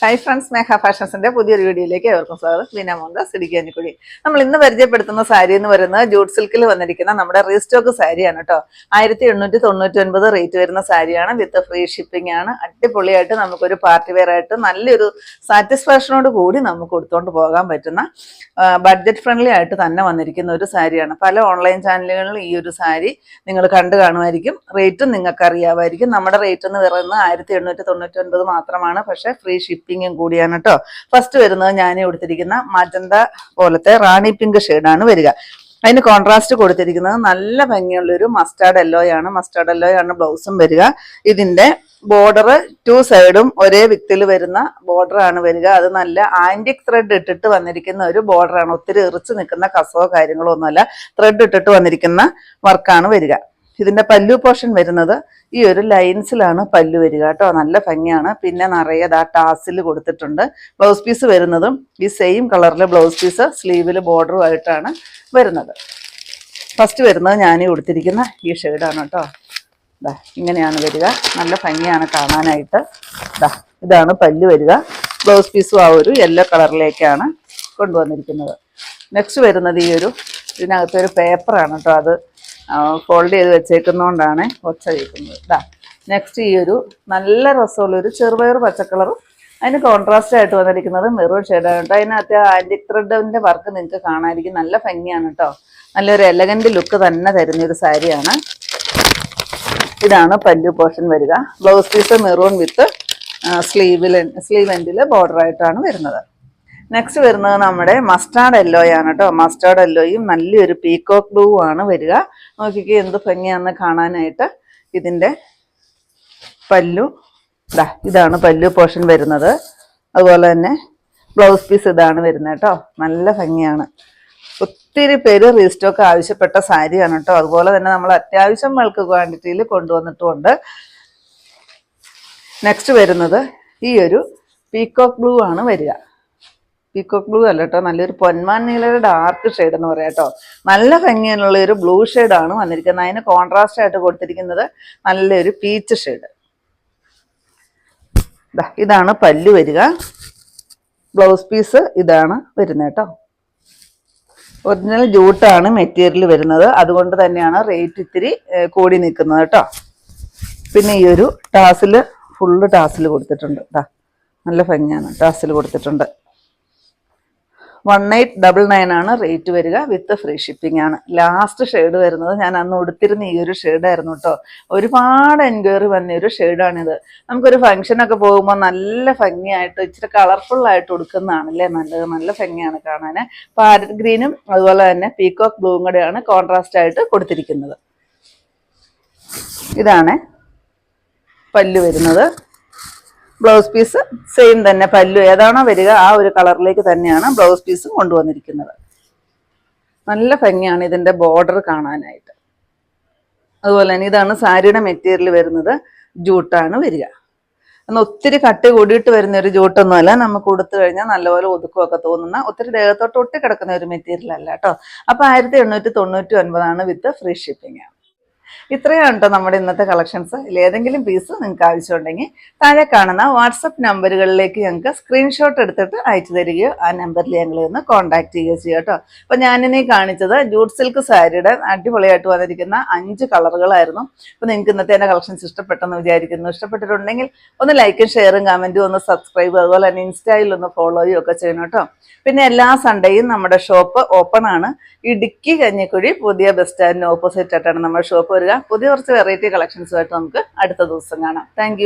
Hi friends, മേഘ ഫാഷൻസിന്റെ പുതിയൊരു വീഡിയോയിലേക്ക് ഏവർക്കും സ്വാഗതം. ലീന മോഹൻദാസ്, ഇടുക്കി കഞ്ഞിക്കുഴി. നമ്മൾ ഇന്ന് പരിചയപ്പെടുത്തുന്ന സാരി എന്ന് പറയുന്നത് ജൂട്ട് സിൽക്കിൽ വന്നിരിക്കുന്ന നമ്മുടെ റീസ്റ്റോക്ക് സാരിയാണ് കേട്ടോ. 1899 റേറ്റ് വരുന്ന സാരിയാണ്. വിത്ത് ഫ്രീ ഷിപ്പിംഗ് ആണ്. അടിപൊളിയായിട്ട് നമുക്കൊരു പാർട്ടി വെയർ ആയിട്ട് നല്ലൊരു സാറ്റിസ്ഫാക്ഷനോട് കൂടി നമുക്ക് കൊടുത്തുകൊണ്ട് പോകാൻ പറ്റുന്ന ബഡ്ജറ്റ് ഫ്രണ്ട്ലി ആയിട്ട് തന്നെ വന്നിരിക്കുന്ന ഒരു സാരിയാണ്. പല ഓൺലൈൻ ചാനലുകളിലും ഈ ഒരു സാരി നിങ്ങൾ കണ്ടു കാണുമായിരിക്കും. റേറ്റും നിങ്ങൾക്ക് അറിയാമായിരിക്കും. നമ്മുടെ റേറ്റ് എന്ന് പറയുന്നത് 1899 മാത്രമാണ്. പക്ഷേ ഫ്രീ ഷിപ്പിംഗും കൂടിയാണ് കേട്ടോ. ഫസ്റ്റ് വരുന്നത് ഞാൻ കൊടുത്തിരിക്കുന്ന മജന്ത പോലത്തെ റാണി പിങ്ക് ഷെയ്ഡാണ് വരിക. അതിന് കോൺട്രാസ്റ്റ് കൊടുത്തിരിക്കുന്നത് നല്ല ഭംഗിയുള്ളൊരു മസ്റ്റാർഡ് യെല്ലോയാണ്. മസ്റ്റാർഡ് യെല്ലോയാണ് ബ്ലൗസും വരിക. ഇതിന്റെ ബോർഡർ 2 സൈഡും ഒരേ വിക്തിൽ വരുന്ന ബോർഡർ ആണ് വരിക. അത് നല്ല ആന്റിക് ത്രെഡ് ഇട്ടിട്ട് വന്നിരിക്കുന്ന ഒരു ബോർഡറാണ്. ഒത്തിരി എറിച്ച് നിൽക്കുന്ന കസവോ കാര്യങ്ങളോ ഒന്നുമല്ല. ത്രെഡ് ഇട്ടിട്ട് വന്നിരിക്കുന്ന വർക്കാണ് വരിക. ഇതിന്റെ പല്ലു പോർഷൻ വരുന്നത് ഈ ഒരു ലൈൻസിലാണ് പല്ലു വരിക കേട്ടോ. നല്ല ഭംഗിയാണ്. പിന്നെ നിറയെ ടാസിൽ കൊടുത്തിട്ടുണ്ട്. ബ്ലൗസ് പീസ് വരുന്നതും ഈ സെയിം കളറിൽ ബ്ലൗസ് പീസ് സ്ലീവിൽ ബോർഡറും ആയിട്ടാണ് വരുന്നത്. ഫസ്റ്റ് വരുന്നത് ഞാൻ കൊടുത്തിരിക്കുന്ന ഈ ഷെയ്ഡാണ് കേട്ടോ. ഇങ്ങനെയാണ് വരിക. നല്ല ഭംഗിയാണ് കാണാനായിട്ട്. ഇതാണ് പല്ലു വരിക. ബ്ലൗസ് പീസും ആ ഒരു യെല്ലോ കളറിലേക്കാണ് കൊണ്ടുവന്നിരിക്കുന്നത്. നെക്സ്റ്റ് വരുന്നത് ഈ ഒരു ഇതിനകത്തൊരു പേപ്പറാണ് കേട്ടോ. അത് ഫോൾഡ് ചെയ്ത് വെച്ചേക്കുന്നതുകൊണ്ടാണ് ഒച്ച കേൾക്കുന്നത്. നെക്സ്റ്റ് ഈ ഒരു നല്ല രസമുള്ളൊരു ചെറുപയർ പച്ചക്കളറും അതിന് കോൺട്രാസ്റ്റ് ആയിട്ട് വന്നിരിക്കുന്നത് മെറൂൺ ഷെയ്ഡാണ് കേട്ടോ. അതിനകത്ത് ആന്റിക് ത്രെഡിന്റെ വർക്ക് നിങ്ങൾക്ക് കാണാതിരിക്കും. നല്ല ഭംഗിയാണ് കേട്ടോ. നല്ലൊരു എലഗന്റ് ലുക്ക് തന്നെ തരുന്നൊരു സാരിയാണ്. ഇതാണ് പല്ലു പോർഷൻ വരിക. Blouse piece maroon with sleeve എൻഡിൽ ബോർഡർ ആയിട്ടാണ് വരുന്നത്. നെക്സ്റ്റ് വരുന്നത് നമ്മുടെ മസ്റ്റാർഡ് യെല്ലോയാണ് കേട്ടോ. മസ്റ്റാർഡ് യെല്ലോയും നല്ലൊരു പീകോക്ക് ബ്ലൂ ആണ് വരിക. നോക്കിക്കേ എന്ത് ഭംഗിയാണെന്ന് കാണാനായിട്ട്. ഇതിൻ്റെ പല്ലു ഇതാണ് പല്ലു പോർഷൻ വരുന്നത്. അതുപോലെ തന്നെ ബ്ലൗസ് പീസ് ഇതാണ് വരുന്നത് കേട്ടോ. നല്ല ഭംഗിയാണ്. ഒത്തിരി പേര് റീസ്റ്റോക്ക് ആവശ്യപ്പെട്ട സാരിയാണ് കേട്ടോ. അതുപോലെ തന്നെ നമ്മൾ അത്യാവശ്യം ബൾക്ക് ക്വാണ്ടിറ്റിയിൽ കൊണ്ടുവന്നിട്ടുമുണ്ട്. നെക്സ്റ്റ് വരുന്നത് ഈ ഒരു പീകോക്ക് ബ്ലൂ ആണ് വരിക. പീകോക്ക് ബ്ലൂ അല്ല കേട്ടോ, നല്ലൊരു പൊന്മാൻ നീലയുടെ ഡാർക്ക് ഷെയ്ഡ് എന്ന് പറയാം കേട്ടോ. നല്ല ഭംഗിയുള്ള ഒരു ബ്ലൂ ഷെയ്ഡാണ് വന്നിരിക്കുന്നത്. അതിന് കോൺട്രാസ്റ്റ് ആയിട്ട് കൊടുത്തിരിക്കുന്നത് നല്ലൊരു പീച്ച് ഷെയ്ഡ്. ഇതാണ് പല്ലു വരിക. ബ്ലൗസ് പീസ് ഇതാണ് വരുന്നത് കേട്ടോ. ഒറിജിനൽ ജൂട്ടാണ് മെറ്റീരിയൽ വരുന്നത്. അതുകൊണ്ട് തന്നെയാണ് റേറ്റ് ഇത്തിരി കൂടി നിൽക്കുന്നത് കേട്ടോ. പിന്നെ ഈ ഒരു ടാസിൽ ഫുള്ള് ടാസിൽ കൊടുത്തിട്ടുണ്ട്. നല്ല ഭംഗിയാണ്. ടാസിൽ കൊടുത്തിട്ടുണ്ട്. 1899 ആണ് റേറ്റ് വരിക. വിത്ത് ഫ്രീ ഷിപ്പിംഗ് ആണ്. ലാസ്റ്റ് ഷെയ്ഡ് വരുന്നത് ഞാൻ അന്ന് ഉടുത്തിരുന്ന ഈ ഒരു ഷെയ്ഡായിരുന്നു കേട്ടോ. ഒരുപാട് എൻക്വയറി വന്ന ഒരു ഷെയ്ഡാണിത്. നമുക്കൊരു ഫംഗ്ഷനൊക്കെ പോകുമ്പോൾ നല്ല ഭംഗിയായിട്ട് ഇച്ചിരി കളർഫുള്ളായിട്ട് ഉടുക്കുന്നതാണല്ലേ നല്ലത്. നല്ല ഭംഗിയാണ് കാണാൻ. പാരറ്റ് ഗ്രീനും അതുപോലെ തന്നെ പീകോക്ക് ബ്ലൂവും കൂടെയാണ് കോൺട്രാസ്റ്റ് ആയിട്ട് കൊടുത്തിരിക്കുന്നത്. ഇതാണ് പല്ലു വരുന്നത്. ബ്ലൗസ് പീസ് സെയിം തന്നെ. പല്ലു ഏതാണോ വരിക ആ ഒരു കളറിലേക്ക് തന്നെയാണ് ബ്ലൗസ് പീസും കൊണ്ടുവന്നിരിക്കുന്നത്. നല്ല ഭംഗിയാണ് ഇതിൻ്റെ ബോർഡർ കാണാനായിട്ട്. അതുപോലെ തന്നെ ഇതാണ് സാരിയുടെ മെറ്റീരിയൽ വരുന്നത്. ജൂട്ടാണ് വരിക. എന്നാൽ ഒത്തിരി കട്ടി കൂടിയിട്ട് വരുന്ന ഒരു ജൂട്ടൊന്നുമല്ല. നമുക്ക് കൊടുത്തു കഴിഞ്ഞാൽ നല്ലപോലെ ഒതുക്കമൊക്കെ തോന്നുന്ന ഒത്തിരി ദേഹത്തോട്ട് ഒട്ടി കിടക്കുന്ന ഒരു മെറ്റീരിയൽ അല്ല കേട്ടോ. അപ്പോൾ 1899 വിത്ത് ഫ്രീ ഷിപ്പിംഗ് ആണ്. ഇത്രയാണ് കേട്ടോ നമ്മുടെ ഇന്നത്തെ കളക്ഷൻസ്. ഏതെങ്കിലും പീസ് നിങ്ങൾക്ക് ആവശ്യമുണ്ടെങ്കിൽ താഴെ കാണുന്ന വാട്സപ്പ് നമ്പറുകളിലേക്ക് ഞങ്ങൾക്ക് സ്ക്രീൻഷോട്ട് എടുത്തിട്ട് അയച്ചു തരികയോ ആ നമ്പറിൽ ഞങ്ങളെ ഒന്ന് കോൺടാക്ട് ചെയ്യുകയോ ചെയ്യുക കേട്ടോ. അപ്പോൾ ഞാനിനി കാണിച്ചത് ജൂട്ട് സിൽക്ക് സാരിയുടെ അടിപൊളിയായിട്ട് വന്നിരിക്കുന്ന 5 കളറുകളായിരുന്നു. അപ്പോൾ നിങ്ങൾക്ക് ഇന്നത്തെ എൻ്റെ കളക്ഷൻസ് ഇഷ്ടപ്പെട്ടെന്ന് വിചാരിക്കുന്നു. ഇഷ്ടപ്പെട്ടിട്ടുണ്ടെങ്കിൽ ഒന്ന് ലൈക്കും ഷെയറും കമൻറ്റും ഒന്ന് സബ്സ്ക്രൈബ്, അതുപോലെ തന്നെ ഇൻസ്റ്റയിൽ ഒന്ന് ഫോളോയും ഒക്കെ ചെയ്യണം കേട്ടോ. പിന്നെ എല്ലാ സൺഡേയും നമ്മുടെ ഷോപ്പ് ഓപ്പൺ ആണ്. ഇടുക്കി കഞ്ഞിക്കുഴി പുതിയ ബസ് സ്റ്റാൻഡിന് ഓപ്പോസിറ്റ് ആയിട്ടാണ് നമ്മുടെ ഷോപ്പ് വരിക. പുതിയ കുറച്ച് വെറൈറ്റി കളക്ഷൻസുമായിട്ട് നമുക്ക് അടുത്ത ദിവസം കാണാം. താങ്ക്